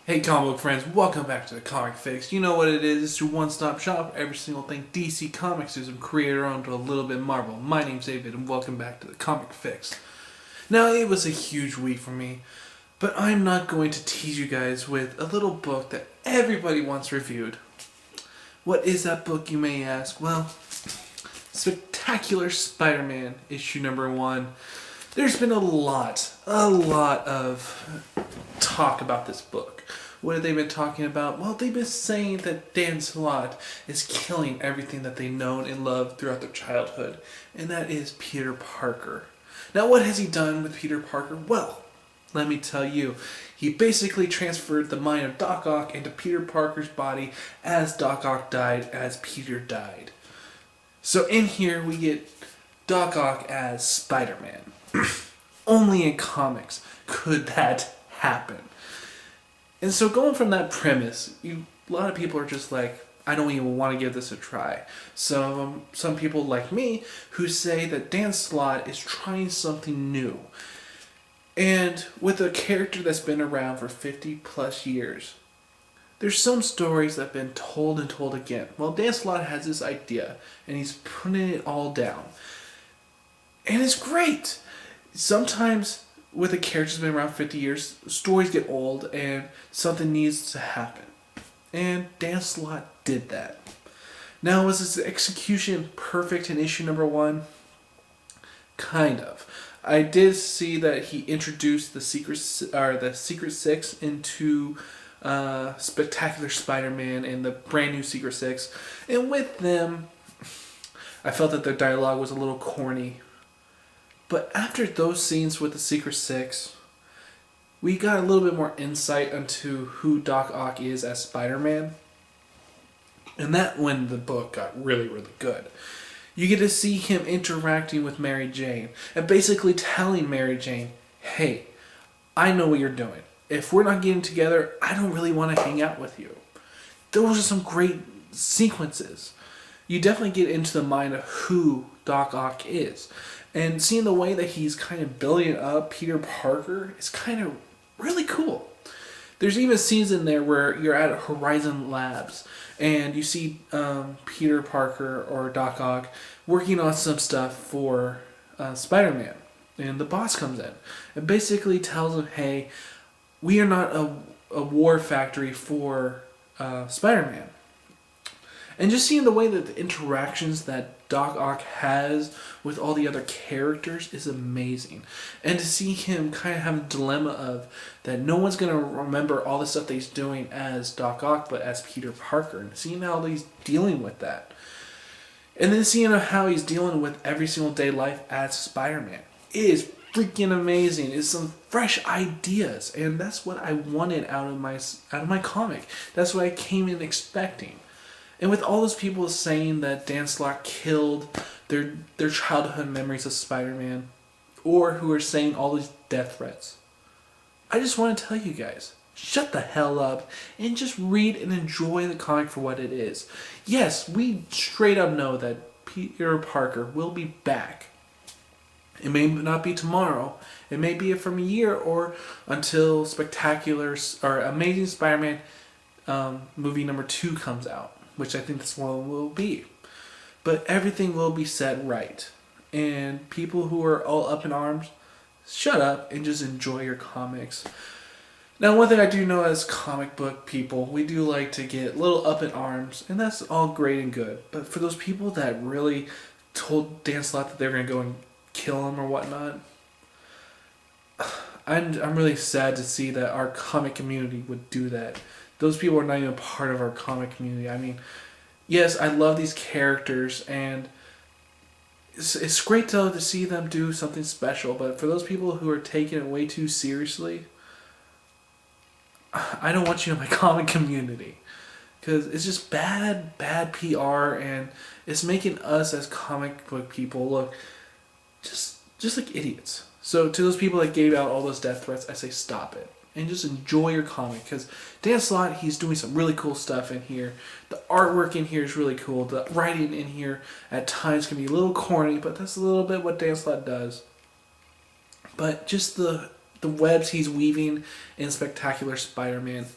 Hey comic book friends, welcome back to the Comic Fix. You know what it is, it's your one-stop shop for every single thing DC Comics is, and creator owned to a little bit Marvel. My name's David and welcome back to the Comic Fix. Now it was a huge week for me, but I'm not going to tease you guys with a little book that everybody wants reviewed. What is that book, you may ask? Well, Spectacular Spider-Man, issue number 1. There's been a lot of talk about this book. What have they been talking about? Well, they've been saying that Dan Slott is killing everything that they've known and loved throughout their childhood, and that is Peter Parker. Now, what has he done with Peter Parker? Well, let me tell you. He basically transferred the mind of Doc Ock into Peter Parker's body as Doc Ock died, as Peter died. So in here we get Doc Ock as Spider-Man. Only in comics could that happen. And so going from that premise, a lot of people are just like, I don't even want to give this a try. So some people like me who say that Dan Slott is trying something new. And with a character that's been around for 50 plus years, there's some stories that have been told and told again. Well, Dan Slott has this idea and he's putting it all down. And it's great. Sometimes with a character that's been around 50 years, stories get old and something needs to happen. And Dan Slott did that. Now, was his execution perfect in issue number 1? Kind of. I did see that he introduced the Secret Six into Spectacular Spider-Man and the brand new Secret Six. And with them, I felt that their dialogue was a little corny. But after those scenes with the Secret Six, we got a little bit more insight into who Doc Ock is as Spider-Man. And that when the book got really, really good. You get to see him interacting with Mary Jane and basically telling Mary Jane, hey, I know what you're doing. If we're not getting together, I don't really want to hang out with you. Those are some great sequences. You definitely get into the mind of who Doc Ock is. And seeing the way that he's kind of building up Peter Parker is kind of really cool. There's even scenes in there where you're at Horizon Labs and you see Peter Parker or Doc Ock working on some stuff for Spider-Man. And the boss comes in and basically tells him, hey, we are not a war factory for Spider-Man. And just seeing the way that the interactions that Doc Ock has with all the other characters is amazing. And to see him kind of have a dilemma of that no one's going to remember all the stuff that he's doing as Doc Ock, but as Peter Parker. And seeing how he's dealing with that. And then seeing how he's dealing with every single day life as Spider-Man. It is freaking amazing. It's some fresh ideas. And that's what I wanted out of my comic. That's what I came in expecting. And with all those people saying that Dan Slott killed their childhood memories of Spider-Man, or who are saying all these death threats, I just want to tell you guys, shut the hell up and just read and enjoy the comic for what it is. Yes, we straight up know that Peter Parker will be back. It may not be tomorrow. It may be from a year or until Spectacular or Amazing Spider-Man movie number 2 comes out, which I think this one will be. But everything will be set right. And people who are all up in arms, shut up and just enjoy your comics. Now, one thing I do know as comic book people, we do like to get a little up in arms, and that's all great and good. But for those people that really told Dan Slott that they're going to go and kill him or whatnot, I'm really sad to see that our comic community would do that. Those people are not even part of our comic community. I mean, yes, I love these characters, and it's great to see them do something special, but for those people who are taking it way too seriously, I don't want you in my comic community. Because it's just bad PR, and it's making us as comic book people look just like idiots. So to those people that gave out all those death threats, I say stop it. And just enjoy your comic, because Dan Slott, he's doing some really cool stuff in here. The artwork in here is really cool. The writing in here at times can be a little corny, but that's a little bit what Dan Slott does. But just the webs he's weaving in Spectacular Spider-Man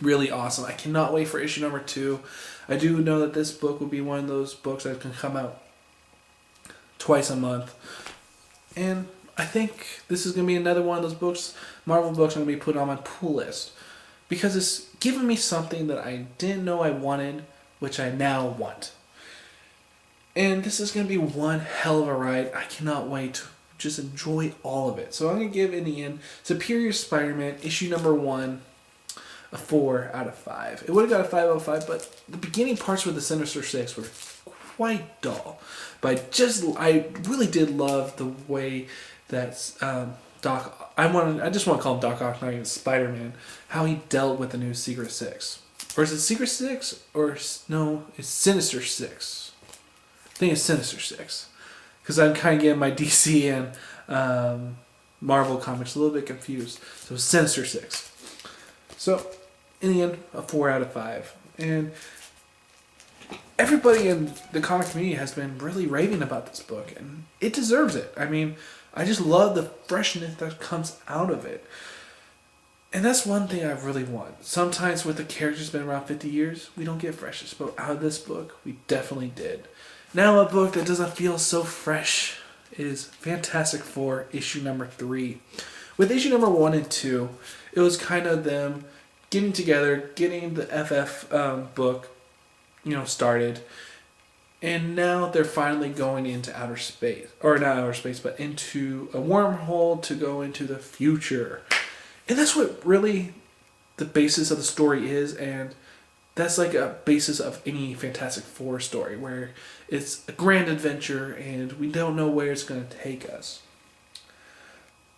Really awesome. I cannot wait for issue number 2. I do know that this book will be one of those books that can come out twice a month. And I think this is going to be another one of those books, Marvel books, I'm going to be putting on my pull list. Because it's given me something that I didn't know I wanted, which I now want. And this is going to be one hell of a ride. I cannot wait to just enjoy all of it. So I'm going to give, in the end, Superior Spider-Man, issue number 1, a 4 out of 5. It would have got a 5 out of 5, but the beginning parts with the Sinister Six were quite dull. But I really did love the way that I just want to call him Doc Ock, not even Spider-Man, how he dealt with the new Secret Six. Or is it Secret Six? Or no, it's Sinister Six. I think it's Sinister Six. Because I'm kind of getting my DC and Marvel comics a little bit confused. So it's Sinister Six. So, in the end, a 4 out of 5. And everybody in the comic community has been really raving about this book. And it deserves it. I mean, I just love the freshness that comes out of it. And that's one thing I really want. Sometimes with the characters been around 50 years, we don't get freshness. But out of this book, we definitely did. Now a book that doesn't feel so fresh is Fantastic Four, issue number 3. With issue number 1 and 2, it was kind of them getting together, getting the FF book, started. And now they're finally going into outer space. Or not outer space, but into a wormhole to go into the future. And that's what really the basis of the story is. And that's like a basis of any Fantastic Four story, where it's a grand adventure and we don't know where it's going to take us.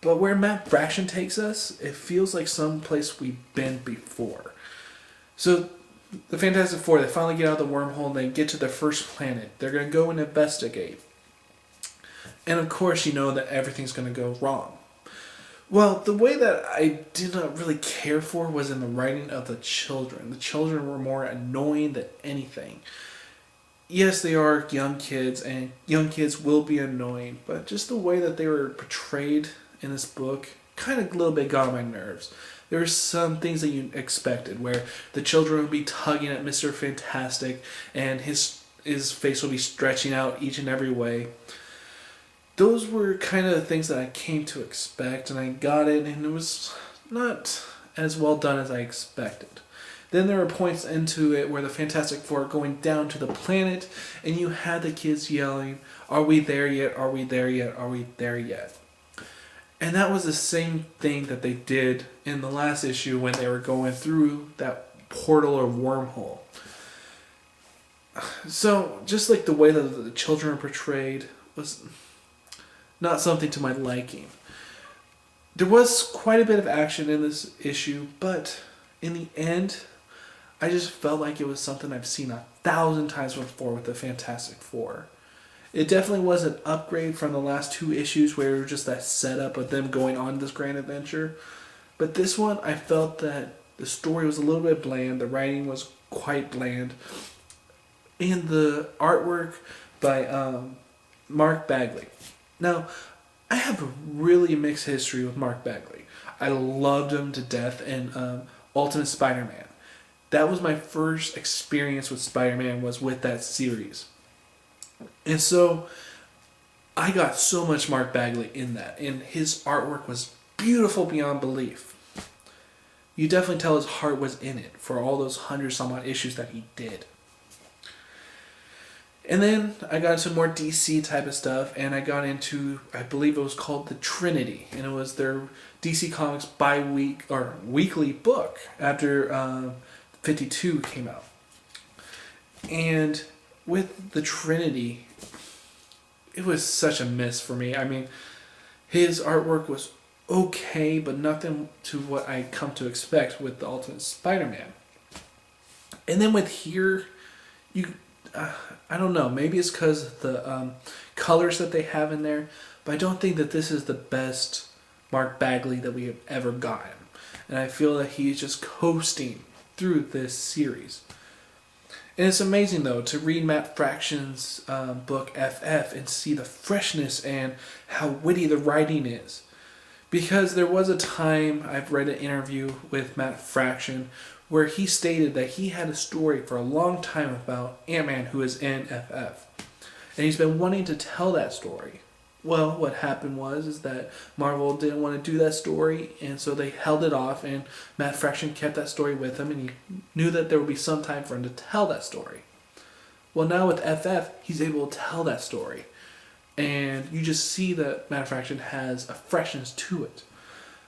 But where Matt Fraction takes us, it feels like some place we've been before. So the Fantastic Four, they finally get out of the wormhole and they get to their first planet. They're going to go and investigate. And of course you know that everything's going to go wrong. Well, the way that I did not really care for was in the writing of the children. The children were more annoying than anything. Yes, they are young kids, and young kids will be annoying, but just the way that they were portrayed in this book kind of a little bit got on my nerves. There were some things that you expected, where the children would be tugging at Mr. Fantastic, and his face would be stretching out each and every way. Those were kind of the things that I came to expect, and I got it, and it was not as well done as I expected. Then there were points into it where the Fantastic Four are going down to the planet, and you had the kids yelling, "Are we there yet? Are we there yet? Are we there yet?" And that was the same thing that they did in the last issue when they were going through that portal or wormhole. So, just like the way that the children are portrayed was not something to my liking. There was quite a bit of action in this issue, but in the end, I just felt like it was something I've seen 1,000 times before with the Fantastic Four. It definitely was an upgrade from the last 2 issues where it was just that setup of them going on this grand adventure. But this one, I felt that the story was a little bit bland, the writing was quite bland, and the artwork by Mark Bagley. Now, I have a really mixed history with Mark Bagley. I loved him to death in Ultimate Spider-Man. That was my first experience with Spider-Man, was with that series. And so, I got so much Mark Bagley in that. And his artwork was beautiful beyond belief. You definitely tell his heart was in it for all those 100-some-odd issues that he did. And then I got into more DC type of stuff, and I got into, I believe it was called The Trinity, and it was their DC Comics weekly book after 52 came out. And with The Trinity, it was such a miss for me. I mean, his artwork was okay, but nothing to what I come to expect with the Ultimate Spider-Man. And then with here, I don't know, maybe it's because of the colors that they have in there, but I don't think that this is the best Mark Bagley that we have ever gotten. And I feel that he's just coasting through this series. And it's amazing, though, to read Matt Fraction's book FF and see the freshness and how witty the writing is. Because there was a time I've read an interview with Matt Fraction where he stated that he had a story for a long time about Ant-Man who is in FF. And he's been wanting to tell that story. Well, what happened is that Marvel didn't want to do that story, and so they held it off, and Matt Fraction kept that story with him, and he knew that there would be some time for him to tell that story. Well, now with FF, he's able to tell that story. And you just see that Matt Fraction has a freshness to it.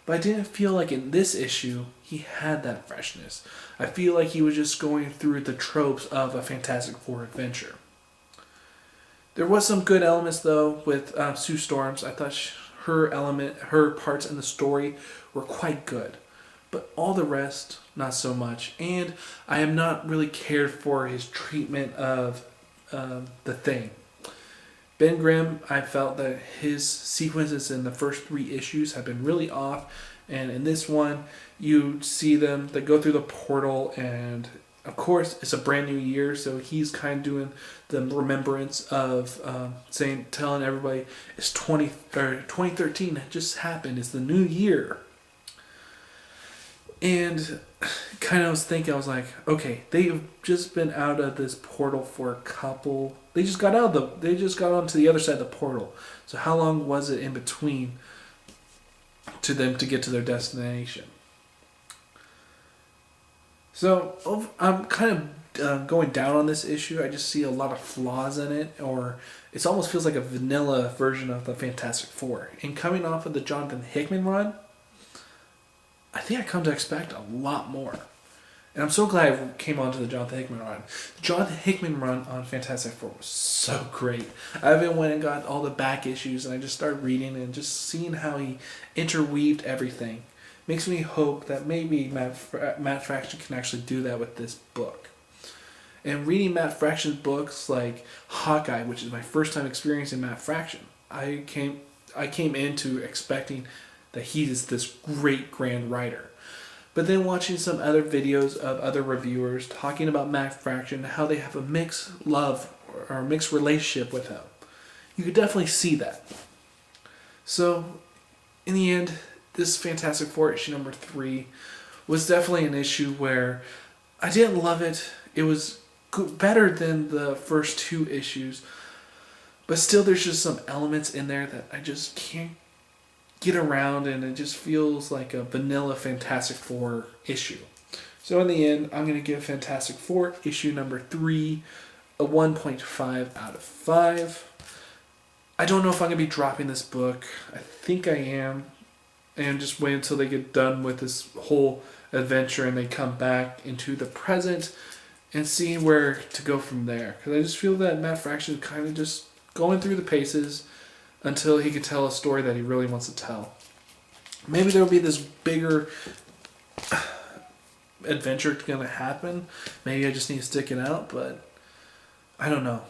But I didn't feel like in this issue, he had that freshness. I feel like he was just going through the tropes of a Fantastic Four adventure. There was some good elements though with Sue Storms. I thought her parts in the story were quite good, but all the rest not so much. And I am not really cared for his treatment of the Thing. Ben Grimm, I felt that his sequences in the first 3 issues have been really off, and in this one, you see them that go through the portal, and of course, it's a brand new year, so he's kind of doing the remembrance of telling everybody it's 2013. It just happened. It's the new year. And kind of was thinking, I was like, okay, they've just been out of this portal for a couple. They just got onto the other side of the portal. So how long was it in between to them to get to their destination? So I'm kind of going down on this issue. I just see a lot of flaws in it, or it almost feels like a vanilla version of the Fantastic Four. And coming off of the Jonathan Hickman run, I think I come to expect a lot more. And I'm so glad I came onto the Jonathan Hickman run. The Jonathan Hickman run on Fantastic Four was so great. I even went and got all the back issues, and I just started reading and just seeing how he interweaved everything. Makes me hope that maybe Matt Fraction can actually do that with this book. And reading Matt Fraction's books like Hawkeye, which is my first time experiencing Matt Fraction, I came into expecting that he is this great grand writer. But then watching some other videos of other reviewers talking about Matt Fraction, how they have a mixed love or a mixed relationship with him, you could definitely see that. So, in the end, this Fantastic Four issue number 3 was definitely an issue where I didn't love it. It was better than the first 2 issues, but still there's just some elements in there that I just can't get around, and it just feels like a vanilla Fantastic Four issue. So in the end, I'm going to give Fantastic Four issue number 3 a 1.5 out of 5. I don't know if I'm going to be dropping this book. I think I am. And just wait until they get done with this whole adventure and they come back into the present and see where to go from there. Because I just feel that Matt Fraction is kind of just going through the paces until he can tell a story that he really wants to tell. Maybe there will be this bigger adventure going to happen. Maybe I just need to stick it out, but I don't know.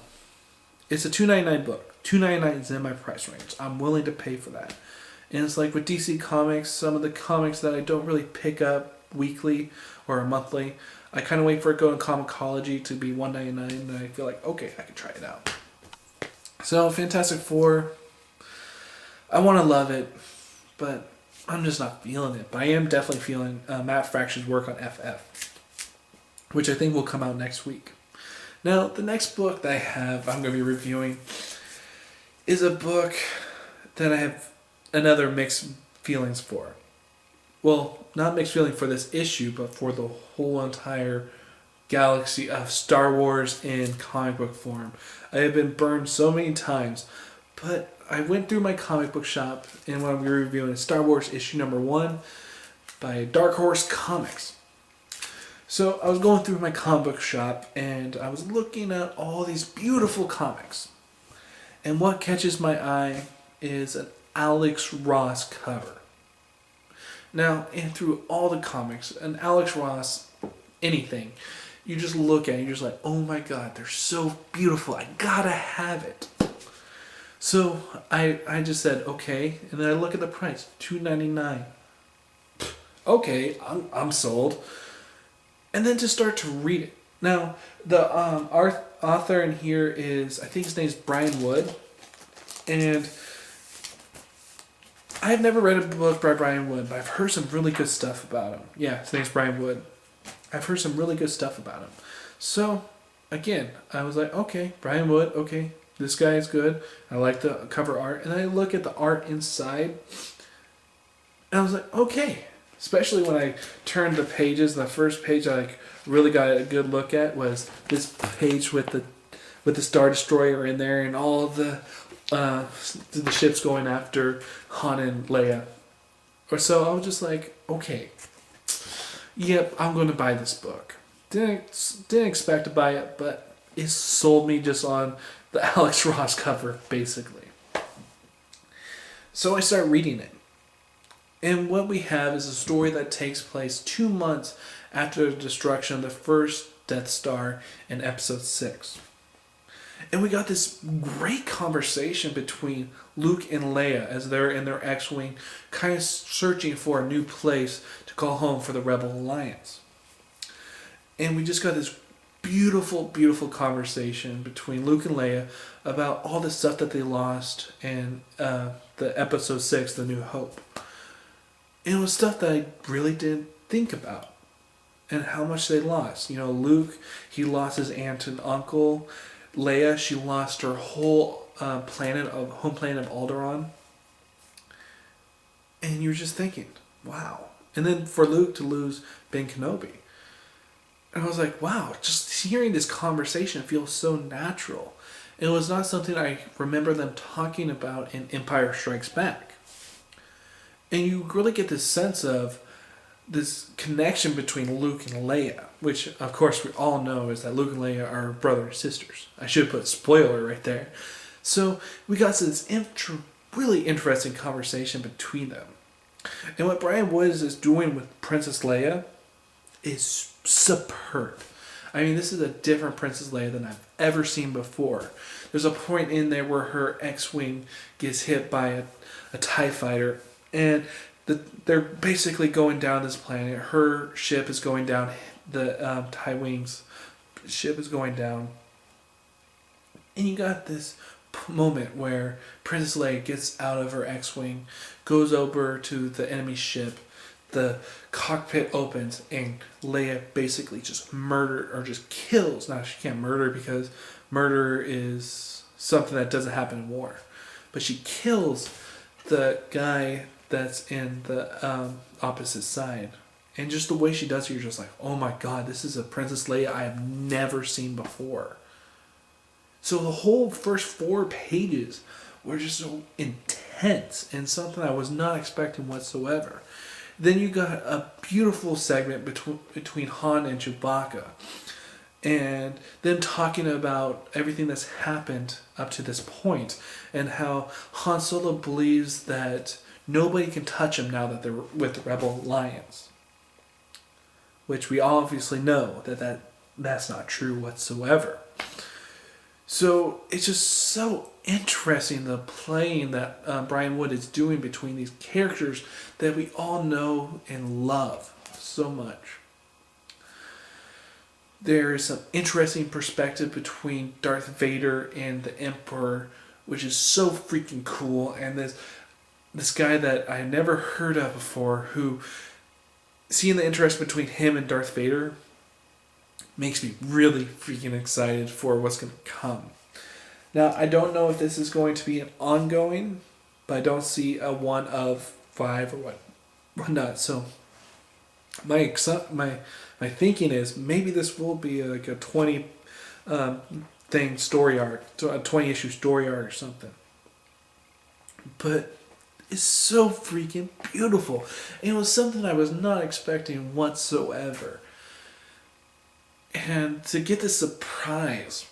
It's a $2.99 book. $2.99 is in my price range. I'm willing to pay for that. And it's like with DC Comics, some of the comics that I don't really pick up weekly or monthly, I kind of wait for it to go in Comixology to be $1.99, and I feel like, okay, I can try it out. So, Fantastic Four, I want to love it, but I'm just not feeling it. But I am definitely feeling Matt Fraction's work on FF, which I think will come out next week. Now, the next book that I'm going to be reviewing, is a book that I have another mixed feelings for. Well, not mixed feeling for this issue, but for the whole entire galaxy of Star Wars in comic book form. I have been burned so many times, but I went through my comic book shop, and what I'm reviewing is Star Wars issue number 1 by Dark Horse Comics. So I was going through my comic book shop, and I was looking at all these beautiful comics. And what catches my eye is an Alex Ross cover. Now, and through all the comics, an Alex Ross, anything, you just look at it and you're just like, oh my god, they're so beautiful. I gotta have it. So I just said, okay. And then I look at the price, $2.99. Okay, I'm sold. And then to start to read it. Now, the author in here is, I think his name's Brian Wood. And I've never read a book by Brian Wood, but I've heard some really good stuff about him. Yeah, his name's Brian Wood. I've heard some really good stuff about him. So, again, I was like, okay, Brian Wood, okay, this guy is good. I like the cover art. And I look at the art inside, and I was like, okay. Especially when I turned the pages, the first page I really got a good look at was this page with the Star Destroyer in there and all the ships going after Han and Leia. So I was just like, okay, yep, I'm going to buy this book. Didn't expect to buy it, but it sold me just on the Alex Ross cover, basically. So I start reading it. And what we have is a story that takes place 2 months after the destruction of the first Death Star in Episode 6. And we got this great conversation between Luke and Leia as they're in their X-Wing, kind of searching for a new place to call home for the Rebel Alliance. And we just got this beautiful, beautiful conversation between Luke and Leia about all the stuff that they lost in the Episode 6, The New Hope. And it was stuff that I really didn't think about. And how much they lost. Luke, he lost his aunt and uncle. Leia, she lost her whole home planet of Alderaan. And you're just thinking, wow. And then for Luke to lose Ben Kenobi. And I was like, wow, just hearing this conversation feels so natural. It was not something I remember them talking about in Empire Strikes Back. And you really get this sense of this connection between Luke and Leia, which, of course, we all know is that Luke and Leia are brother and sisters. I should put spoiler right there. So we got to this really interesting conversation between them. And what Brian Wood is doing with Princess Leia is superb. I mean, this is a different Princess Leia than I've ever seen before. There's a point in there where her X-Wing gets hit by a TIE fighter, and they're basically going down this planet. Her ship is going down. The TIE Wing's ship is going down. And you got this moment where Princess Leia gets out of her X-Wing, goes over to the enemy ship. The cockpit opens, and Leia basically just kills. Now, she can't murder because murder is something that doesn't happen in war. But she kills the guy that's in the opposite side. And just the way she does it, you're just like, oh my god, this is a Princess Leia I have never seen before. So the whole first 4 pages were just so intense and something I was not expecting whatsoever. Then you got a beautiful segment between Han and Chewbacca. And them talking about everything that's happened up to this point. And how Han Solo believes that nobody can touch him now that they're with the Rebel Alliance. Which we obviously know that's not true whatsoever. So it's just so interesting the playing that Brian Wood is doing between these characters that we all know and love so much. There is some interesting perspective between Darth Vader and the Emperor, which is so freaking cool. And this guy that I never heard of before, who, seeing the interest between him and Darth Vader makes me really freaking excited for what's going to come. Now, I don't know if this is going to be an ongoing, but I don't see a 1 of 5 or whatnot. So my thinking is maybe this will be like a 20 story arc, a 20 issue story arc or something. But it's so freaking beautiful. And it was something I was not expecting whatsoever. And to get this surprise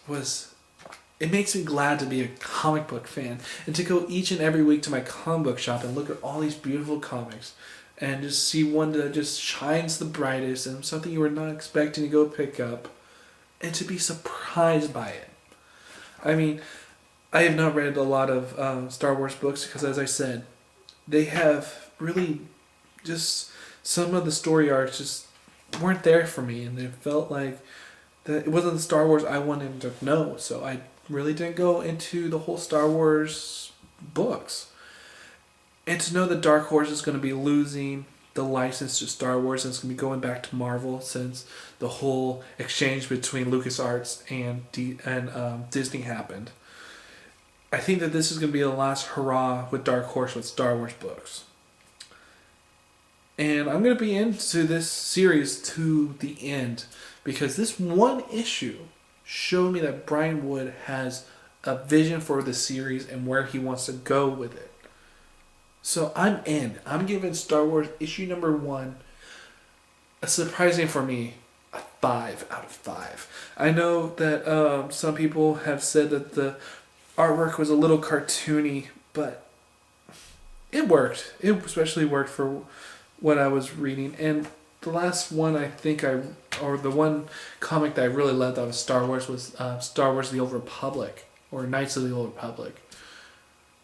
it makes me glad to be a comic book fan. And to go each and every week to my comic book shop and look at all these beautiful comics. And just see one that just shines the brightest and something you were not expecting to go pick up. And to be surprised by it. I mean, I have not read a lot of Star Wars books because, as I said, they have really just, some of the story arcs just weren't there for me, and it felt like that it wasn't the Star Wars I wanted to know, so I really didn't go into the whole Star Wars books. And to know that Dark Horse is going to be losing the license to Star Wars and it's going to be going back to Marvel since the whole exchange between LucasArts and Disney happened. I think that this is going to be the last hurrah with Dark Horse with Star Wars books. And I'm going to be into this series to the end because this one issue showed me that Brian Wood has a vision for the series and where he wants to go with it. So I'm in. I'm giving Star Wars issue number 1, surprising for me, a 5 out of 5. I know that some people have said that the artwork was a little cartoony, but it worked. It especially worked for what I was reading. And the last one the one comic that I really loved out of Star Wars was Star Wars The Old Republic, or Knights of the Old Republic,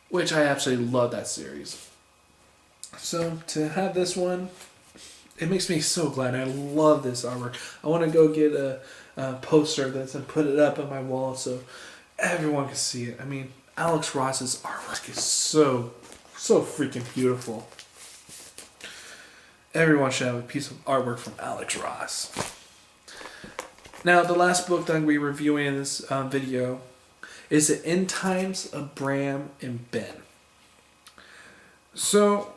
which I absolutely love that series. So to have this one, it makes me so glad. I love this artwork. I want to go get a poster of this and put it up on my wall so everyone can see it. I mean, Alex Ross's artwork is so freaking beautiful. Everyone should have a piece of artwork from Alex Ross. Now, the last book that I'm going to be reviewing in this video is The End Times of Bram and Ben. So,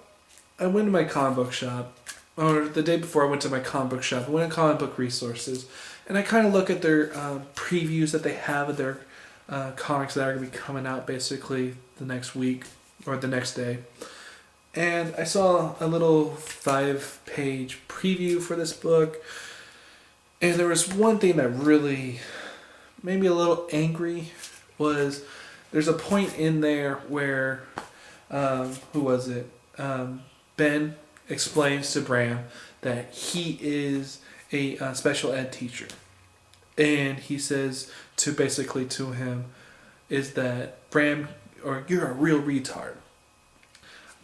I went to my comic book shop, or the day before I went to my comic book shop, I went to Comic Book Resources, and I kind of look at their previews that they have of their comics that are going to be coming out basically the next week, or the next day. And I saw a little 5-page preview for this book. And there was one thing that really made me a little angry. Was there's a point in there where, Ben explains to Bram that he is a special ed teacher. And he says to him is that Bram, or you're a real retard.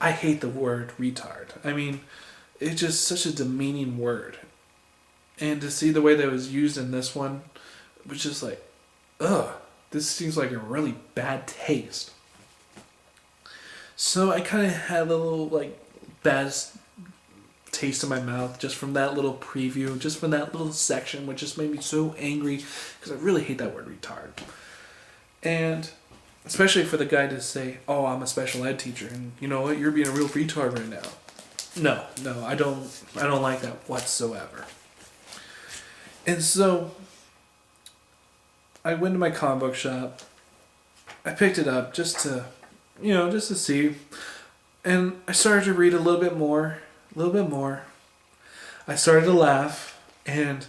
I hate the word retard. I mean, it's just such a demeaning word. And to see the way that it was used in this one was just like, ugh, this seems like a really bad taste. So I kind of had a little bad taste in my mouth just from that little preview, just from that little section, which just made me so angry because I really hate that word retard. And especially for the guy to say, oh, I'm a special ed teacher, and you know what, you're being a real retard right now. No, I don't like that whatsoever. And so, I went to my comic book shop, I picked it up just to see, and I started to read a little bit more. I started to laugh, and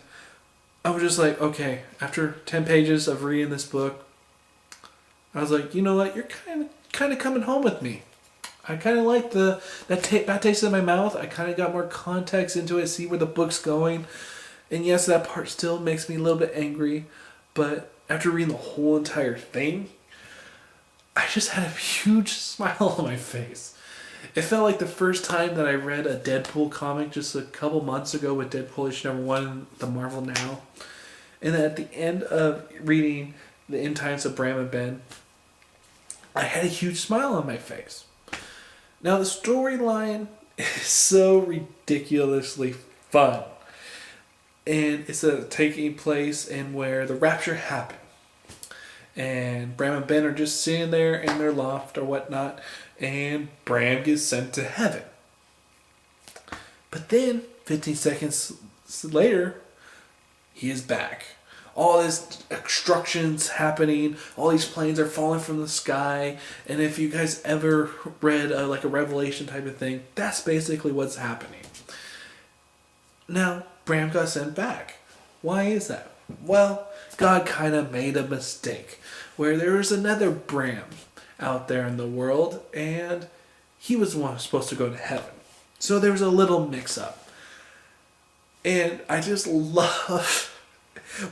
I was just like, okay, after 10 pages of reading this book, I was like, you know what? You're kind of coming home with me. I kind of like that taste in my mouth. I kind of got more context into it, see where the book's going. And yes, that part still makes me a little bit angry. But after reading the whole entire thing, I just had a huge smile on my face. It felt like the first time that I read a Deadpool comic just a couple months ago with Deadpool issue number 1, the Marvel Now. And at the end of reading The End Times of Bram and Ben, I had a huge smile on my face. Now the storyline is so ridiculously fun. And it's taking place in where the rapture happened. And Bram and Ben are just sitting there in their loft or whatnot. And Bram gets sent to heaven. But then, 15 seconds later, he is back. All this destruction's happening. All these planes are falling from the sky. And if you guys ever read a Revelation type of thing, that's basically what's happening. Now, Bram got sent back. Why is that? Well, God kind of made a mistake where there was another Bram out there in the world, and he was the one supposed to go to heaven. So there was a little mix-up. And I just love...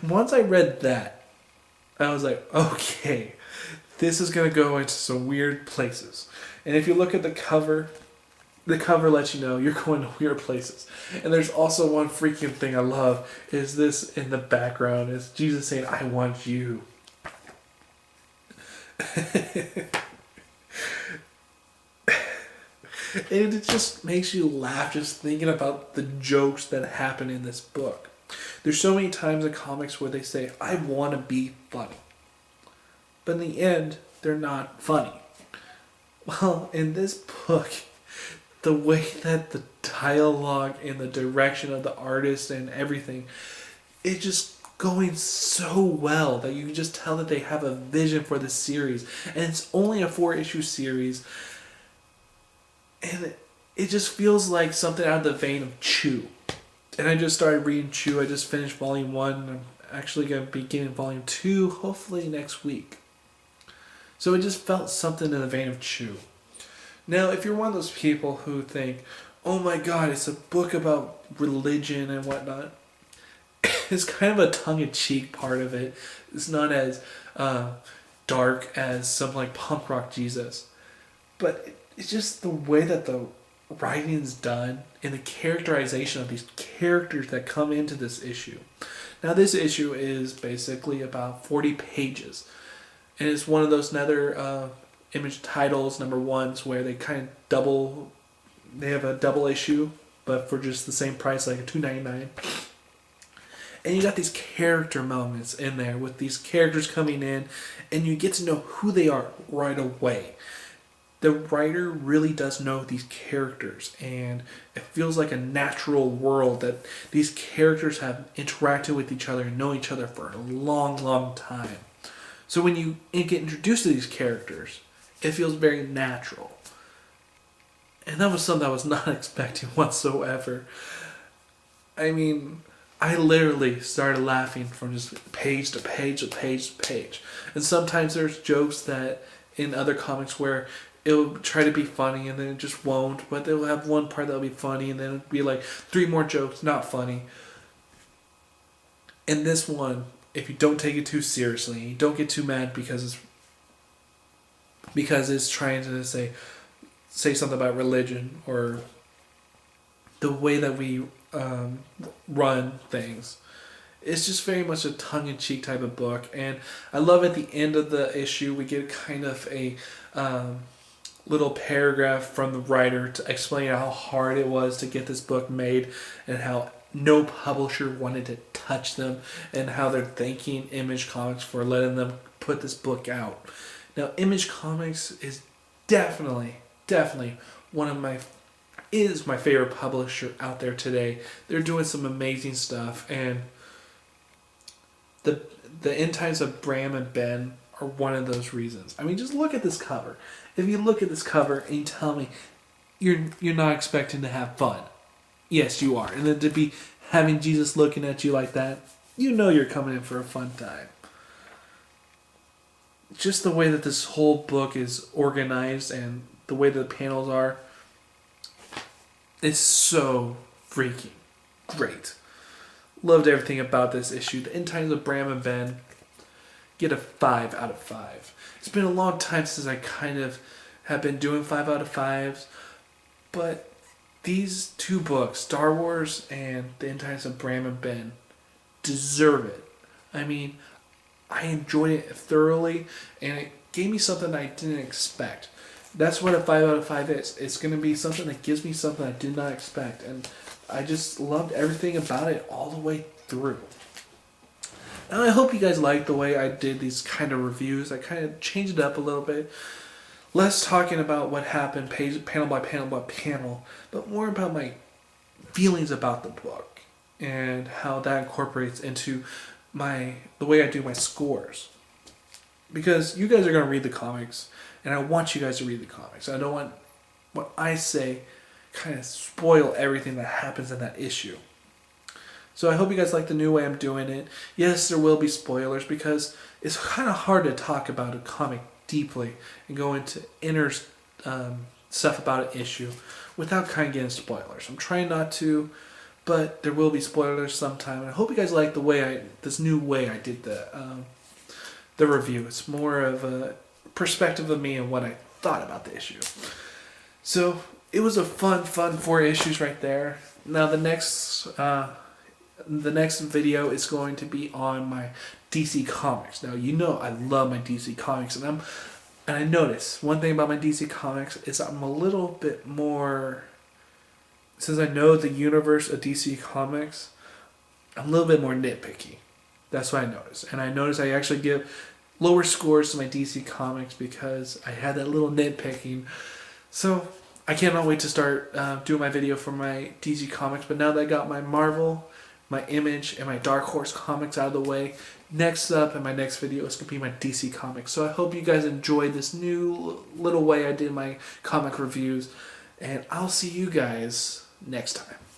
Once I read that, I was like, okay, this is going to go into some weird places. And if you look at the cover lets you know you're going to weird places. And there's also one freaking thing I love, is this in the background, is Jesus saying, I want you. And it just makes you laugh just thinking about the jokes that happen in this book. There's so many times in comics where they say, I want to be funny. But in the end, they're not funny. Well, in this book, the way that the dialogue and the direction of the artist and everything, it's just going so well that you can just tell that they have a vision for the series. And it's only a 4-issue series. And it just feels like something out of the vein of Chew. And I just started reading Chew. I just finished volume 1. I'm actually going to be getting volume 2 hopefully next week. So it just felt something in the vein of Chew. Now, if you're one of those people who think, oh my god, it's a book about religion and whatnot, it's kind of a tongue-in-cheek part of it. It's not as dark as something like Punk Rock Jesus. But it's just the way that the writing's done and the characterization of these characters that come into this issue. Now, this issue is basically about 40 pages. And it's one of those Nether Image titles, number ones, where they kind of they have a double issue, but for just the same price, like a $2.99. And you got these character moments in there with these characters coming in, and you get to know who they are right away. The writer really does know these characters, and it feels like a natural world that these characters have interacted with each other and know each other for a long, long time. So when you get introduced to these characters, it feels very natural. And that was something I was not expecting whatsoever. I mean, I literally started laughing from just page to page to page to page. And sometimes there's jokes that in other comics where it'll try to be funny and then it just won't. But they'll have one part that'll be funny and then it'll be like 3 more jokes, not funny. And this one, if you don't take it too seriously, you don't get too mad because it's trying to say something about religion or the way that we run things. It's just very much a tongue-in-cheek type of book, and I love at the end of the issue we get kind of a little paragraph from the writer to explain how hard it was to get this book made and how no publisher wanted to touch them and how they're thanking Image Comics for letting them put this book out. Now, Image Comics is definitely is my favorite publisher out there today. They're doing some amazing stuff, and the end times of Bram and Ben are one of those reasons. I mean, just look at this cover. If you look at this cover and you tell me you're not expecting to have fun, yes, you are. And then to be having Jesus looking at you like that, you know you're coming in for a fun time. Just the way that this whole book is organized and the way that the panels are, it's so freaking great. Loved everything about this issue. The End Times of Bram and Ben get a 5 out of 5. It's been a long time since I kind of have been doing 5 out of 5s, but these 2 books, Star Wars and The End Times of Bram and Ben, deserve it. I mean, I enjoyed it thoroughly, and it gave me something I didn't expect. That's what a 5 out of 5 is. It's going to be something that gives me something I did not expect, and I just loved everything about it all the way through. And I hope you guys liked the way I did these kind of reviews. I kind of changed it up a little bit. Less talking about what happened panel by panel by panel, but more about my feelings about the book and how that incorporates into the way I do my scores. Because you guys are going to read the comics, and I want you guys to read the comics. I don't want what I say kind of spoil everything that happens in that issue. So I hope you guys like the new way I'm doing it. Yes, there will be spoilers because it's kind of hard to talk about a comic deeply and go into inner stuff about an issue without kind of getting spoilers. I'm trying not to, but there will be spoilers sometime. And I hope you guys like this new way I did the review. It's more of a perspective of me and what I thought about the issue. So it was a fun 4 issues right there. Now the next video is going to be on my DC Comics. Now, you know I love my DC Comics, and And I notice one thing about my DC Comics is I'm a little bit more, since I know the universe of DC Comics, I'm a little bit more nitpicky. That's what I noticed. And I noticed I actually give lower scores to my DC Comics because I had that little nitpicking. So I cannot wait to start doing my video for my DC Comics. But now that I got my Marvel, my Image, and my Dark Horse comics out of the way, next up in my next video is going to be my DC Comics. So I hope you guys enjoyed this new little way I did my comic reviews. And I'll see you guys next time.